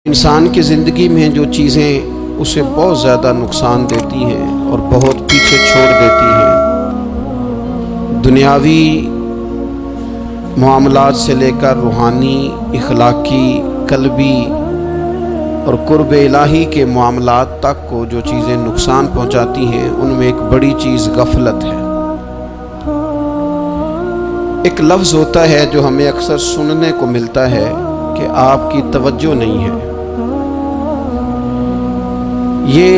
انسان کی زندگی میں جو چیزیں اسے بہت زیادہ نقصان دیتی ہیں اور بہت پیچھے چھوڑ دیتی ہیں، دنیاوی معاملات سے لے کر روحانی، اخلاقی، قلبی اور قرب الہی کے معاملات تک کو جو چیزیں نقصان پہنچاتی ہیں، ان میں ایک بڑی چیز غفلت ہے۔ ایک لفظ ہوتا ہے جو ہمیں اکثر سننے کو ملتا ہے کہ آپ کی توجہ نہیں ہے۔ یہ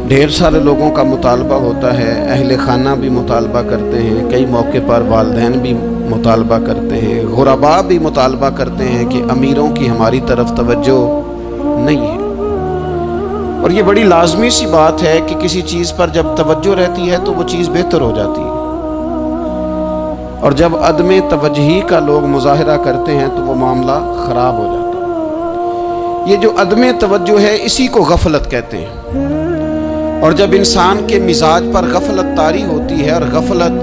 ڈھیر سارے لوگوں کا مطالبہ ہوتا ہے، اہل خانہ بھی مطالبہ کرتے ہیں، کئی موقع پر والدین بھی مطالبہ کرتے ہیں، غرباء بھی مطالبہ کرتے ہیں کہ امیروں کی ہماری طرف توجہ نہیں ہے۔ اور یہ بڑی لازمی سی بات ہے کہ کسی چیز پر جب توجہ رہتی ہے تو وہ چیز بہتر ہو جاتی ہے، اور جب عدم توجہی کا لوگ مظاہرہ کرتے ہیں تو وہ معاملہ خراب ہو جاتا ہے۔ یہ جو عدم توجہ ہے اسی کو غفلت کہتے ہیں، اور جب انسان کے مزاج پر غفلت طاری ہوتی ہے اور غفلت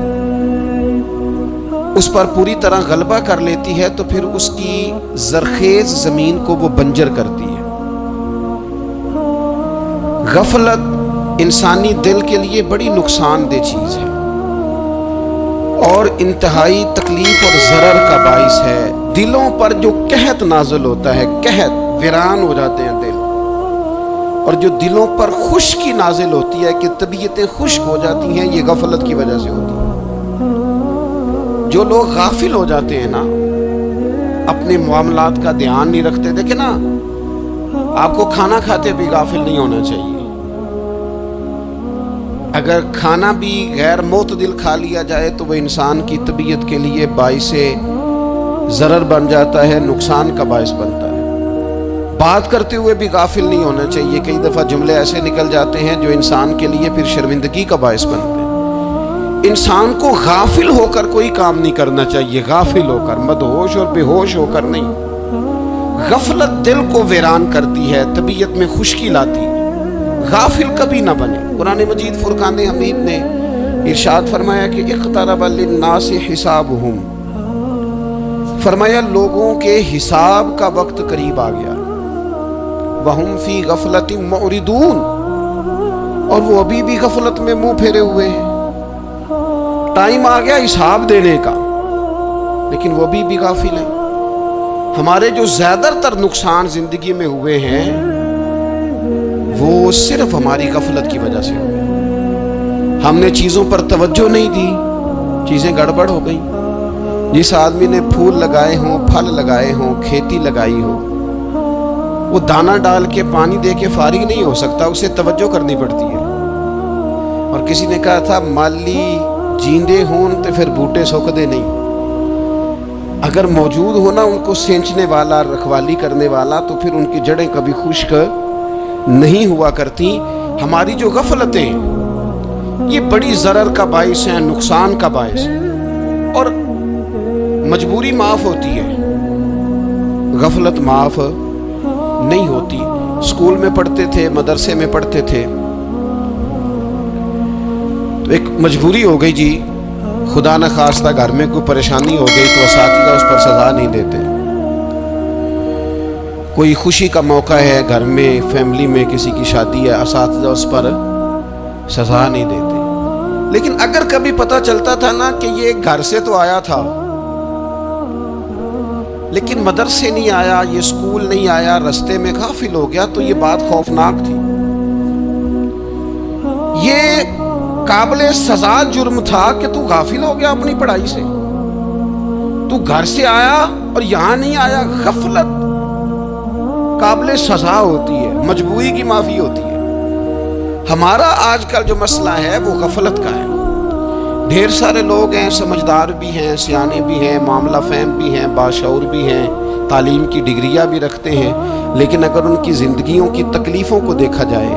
اس پر پوری طرح غلبہ کر لیتی ہے تو پھر اس کی زرخیز زمین کو وہ بنجر کرتی ہے۔ غفلت انسانی دل کے لیے بڑی نقصان دہ چیز ہے اور انتہائی تکلیف اور ضرر کا باعث ہے۔ دلوں پر جو قحط نازل ہوتا ہے، قحط، ویران ہو جاتے ہیں دل، اور جو دلوں پر خشکی نازل ہوتی ہے کہ طبیعتیں خشک ہو جاتی ہیں، یہ غفلت کی وجہ سے ہوتی ہے۔ جو لوگ غافل ہو جاتے ہیں نا، اپنے معاملات کا دھیان نہیں رکھتے، دیکھیں نا، آپ کو کھانا کھاتے بھی غافل نہیں ہونا چاہیے۔ اگر کھانا بھی غیر معتدل کھا لیا جائے تو وہ انسان کی طبیعت کے لیے باعث ضرر بن جاتا ہے، نقصان کا باعث بنتا ہے۔ بات کرتے ہوئے بھی غافل نہیں ہونا چاہیے، کئی دفعہ جملے ایسے نکل جاتے ہیں جو انسان کے لیے پھر شرمندگی کا باعث بنتے ہیں۔ انسان کو غافل ہو کر کوئی کام نہیں کرنا چاہیے، غافل ہو کر، مدہوش اور بے ہوش ہو کر نہیں۔ غفلت دل کو ویران کرتی ہے، طبیعت میں خشکی لاتی ہے۔ غافل کبھی نہ بنے۔ قرآن مجید فرقان حمید نے ارشاد فرمایا کہ اقترب للناس حسابہم، فرمایا لوگوں کے حساب کا وقت قریب آ گیا، وہم فی غفلت معرضون، اور وہ ابھی بھی غفلت میں منہ پھیرے ہوئے ہیں۔ ٹائم آ گیا حساب دینے کا، لیکن وہ بھی غافل ہیں۔ ہمارے جو زیادہ تر نقصان زندگی میں ہوئے ہیں وہ صرف ہماری غفلت کی وجہ سے ہوئے۔ ہم نے چیزوں پر توجہ نہیں دی، چیزیں گڑبڑ ہو گئیں۔ جس آدمی نے پھول لگائے ہوں، پھل لگائے ہوں، کھیتی لگائی ہو، وہ دانہ ڈال کے پانی دے کے فارغ نہیں ہو سکتا، اسے توجہ کرنی پڑتی ہے۔ اور کسی نے کہا تھا مالی جیندے ہون تے پھر بوٹے سوکھدے نہیں۔ اگر موجود ہونا ان کو سینچنے والا، رکھوالی کرنے والا، تو پھر ان کی جڑیں کبھی خشک نہیں ہوا کرتی۔ ہماری جو غفلتیں یہ بڑی ضرر کا باعث ہیں، نقصان کا باعث ہے، اور مجبوری معاف ہوتی ہے، غفلت معاف نہیں ہوتی۔ اسکول میں پڑھتے تھے، مدرسے میں پڑھتے تھے، تو ایک مجبوری ہو گئی جی، خدا نہ خواستہ گھر میں کوئی پریشانی ہو گئی تو اساتذہ اس پر سزا نہیں دیتے۔ کوئی خوشی کا موقع ہے گھر میں، فیملی میں کسی کی شادی ہے، اساتذہ اس پر سزا نہیں دیتے۔ لیکن اگر کبھی پتہ چلتا تھا نا کہ یہ گھر سے تو آیا تھا لیکن مدرسے نہیں آیا، یہ اسکول نہیں آیا، رستے میں غافل ہو گیا، تو یہ بات خوفناک تھی۔ یہ قابل سزا جرم تھا کہ تو غافل ہو گیا اپنی پڑھائی سے، تو گھر سے آیا اور یہاں نہیں آیا۔ غفلت قابل سزا ہوتی ہے، مجبوری کی معافی ہوتی ہے۔ ہمارا آج کل جو مسئلہ ہے وہ غفلت کا ہے۔ ڈھیر سارے لوگ ہیں، سمجھدار بھی ہیں، سیانے بھی ہیں، معاملہ فہم بھی ہیں، باشعور بھی ہیں، تعلیم کی ڈگریاں بھی رکھتے ہیں، لیکن اگر ان کی زندگیوں کی تکلیفوں کو دیکھا جائے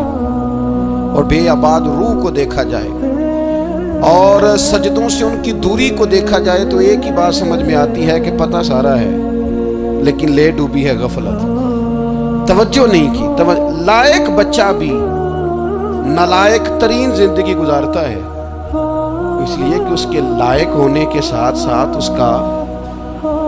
اور بے آباد روح کو دیکھا جائے اور سجدوں سے ان کی دوری کو دیکھا جائے تو ایک ہی بات سمجھ میں آتی ہے کہ پتہ سارا ہے لیکن لے ڈوبی ہے غفلت، توجہ نہیں کی۔ لائق بچہ بھی نالائق ترین زندگی گزارتا ہے، اس لیے کہ اس کے لائق ہونے کے ساتھ ساتھ اس کا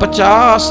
50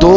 2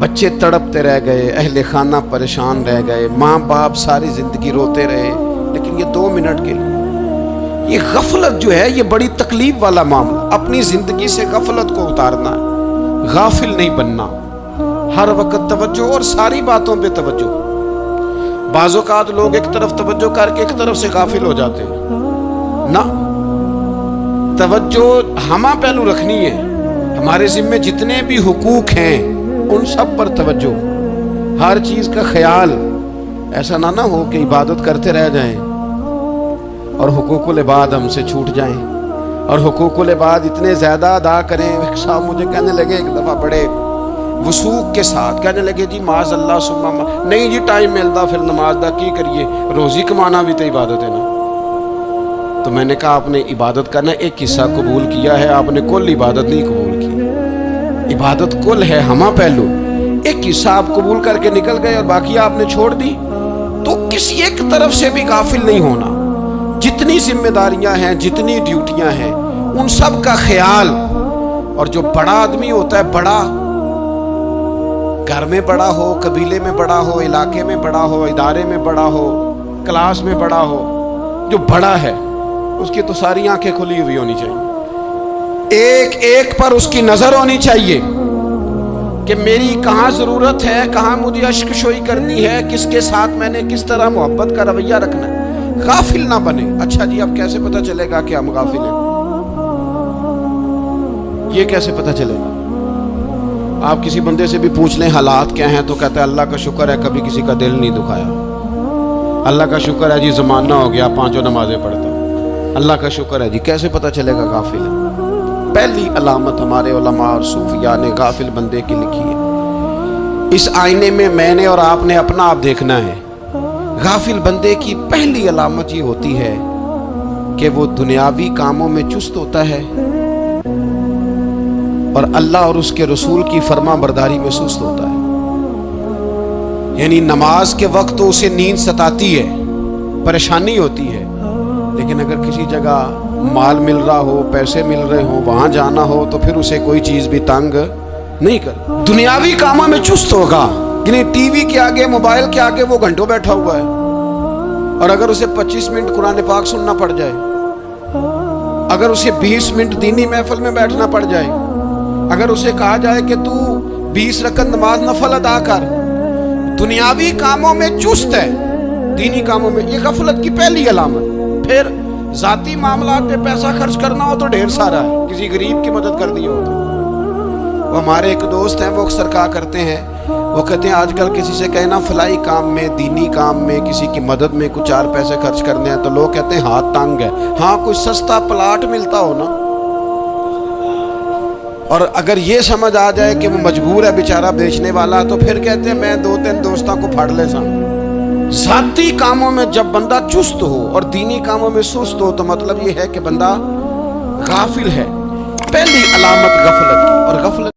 بچے تڑپتے رہ گئے، اہل خانہ پریشان رہ گئے، ماں باپ ساری زندگی روتے رہے، لیکن یہ 2 منٹ کے لیے یہ غفلت جو ہے یہ بڑی تکلیف والا معاملہ۔ اپنی زندگی سے غفلت کو اتارنا ہے، غافل نہیں بننا، ہر وقت توجہ اور ساری باتوں پہ توجہ۔ بعض اوقات لوگ ایک طرف توجہ کر کے ایک طرف سے غافل ہو جاتے ہیں، نہ، توجہ ہمہ پہلو رکھنی ہے۔ ہمارے ذمہ جتنے بھی حقوق ہیں ان سب پر توجہ، ہر چیز کا خیال، ایسا نہ ہو کہ عبادت کرتے رہ جائیں اور حقوق العباد ہم سے چھوٹ جائیں، اور حقوق العباد اتنے زیادہ ادا کریں۔ ایک صاحب مجھے کہنے لگے ایک دفعہ بڑے وثوق کے ساتھ، کہنے لگے جی معاذ اللہ سبحان اللہ، نہیں جی ٹائم ملتا پھر نماز دا کی کریے، روزی کمانا بھی تو عبادت ہے نا۔ تو میں نے کہا آپ نے عبادت کرنا ایک حصہ قبول کیا ہے، آپ نے کل عبادت نہیں قبول کی۔ عبادت کل ہے، ہمہ پہلو، ایک حصہ آپ قبول کر کے نکل گئے اور باقی آپ نے چھوڑ دی۔ تو کسی ایک طرف سے بھی غافل نہیں ہونا، جتنی ذمہ داریاں ہیں، جتنی ڈیوٹیاں ہیں، ان سب کا خیال۔ اور جو بڑا آدمی ہوتا ہے، بڑا، گھر میں بڑا ہو، قبیلے میں بڑا ہو، علاقے میں بڑا ہو، ادارے میں بڑا ہو، کلاس میں بڑا ہو، جو بڑا ہے اس کی تو ساری آنکھیں کھلی ہوئی ہونی چاہیے، ایک ایک پر اس کی نظر ہونی چاہیے کہ میری کہاں ضرورت ہے، کہاں مجھے اشک شوئی کرنی ہے، کس کے ساتھ میں نے کس طرح محبت کا رویہ رکھنا ہے، غافل نہ بنے۔ اچھا جی اب کیسے پتہ چلے گا کہ ہم غافل ہیں؟ یہ کیسے پتہ چلے گا؟ آپ کسی بندے سے بھی پوچھ لیں حالات کیا ہیں تو کہتا ہے اللہ کا شکر ہے کبھی کسی کا دل نہیں دکھایا، اللہ کا شکر ہے جی زمانہ ہو گیا 5 نمازیں پڑھتا، اللہ کا شکر ہے جی۔ کیسے پتہ چلے گا غافل ہے؟ پہلی علامت ہمارے علماء اور صوفیاء نے غافل بندے کی لکھی ہے۔ اس آئینے میں میں نے اور آپ نے اپنا آپ دیکھنا ہے۔ غافل بندے کی پہلی علامت یہ ہوتی ہے کہ وہ دنیاوی کاموں میں چست ہوتا ہے اور اللہ اور اس کے رسول کی فرما برداری میں سست ہوتا ہے۔ یعنی نماز کے وقت تو اسے نیند ستاتی ہے، پریشانی ہوتی ہے، لیکن اگر کسی جگہ مال مل رہا ہو، پیسے مل رہے ہوں، وہاں جانا ہو تو پھر اسے کوئی چیز بھی تنگ نہیں کر۔ دنیاوی کاموں میں چست ہوگا، یعنی ٹی وی کے آگے، موبائل کے آگے وہ گھنٹوں بیٹھا ہوا ہے، اور اگر اسے 25 منٹ قرآن پاک سننا پڑ جائے، اگر اسے 20 منٹ دینی محفل میں بیٹھنا پڑ جائے، اگر اسے کہا جائے کہ تو 20 رکعت نماز نفل ادا کر، دنیاوی کاموں میں چست ہے، دینی کاموں میں، یہ غفلت کی پہلی علامت۔ پھر ذاتی معاملات پہ پیسہ خرچ کرنا ہو تو ڈھیر سارا ہے، کسی غریب کی مدد کرنی ہو تو۔ وہ ہمارے ایک دوست ہیں، وہ اکثر کہا کرتے ہیں، وہ کہتے ہیں آج کل کسی سے کہنا فلائی کام میں، دینی کام میں، کسی کی مدد میں کچھ 4 پیسے خرچ کرنے ہیں تو لوگ کہتے ہیں ہاتھ تنگ ہے۔ ہاں کوئی سستا پلاٹ ملتا ہو نا، اور اگر یہ سمجھ آ جائے کہ وہ مجبور ہے بیچارہ بیچنے والا، تو پھر کہتے ہیں میں 2-3 دوستوں کو پھاڑ لے سا۔ ذاتی کاموں میں جب بندہ چست ہو اور دینی کاموں میں سست ہو تو مطلب یہ ہے کہ بندہ غافل ہے۔ پہلی علامت غفلت کی، اور غفلت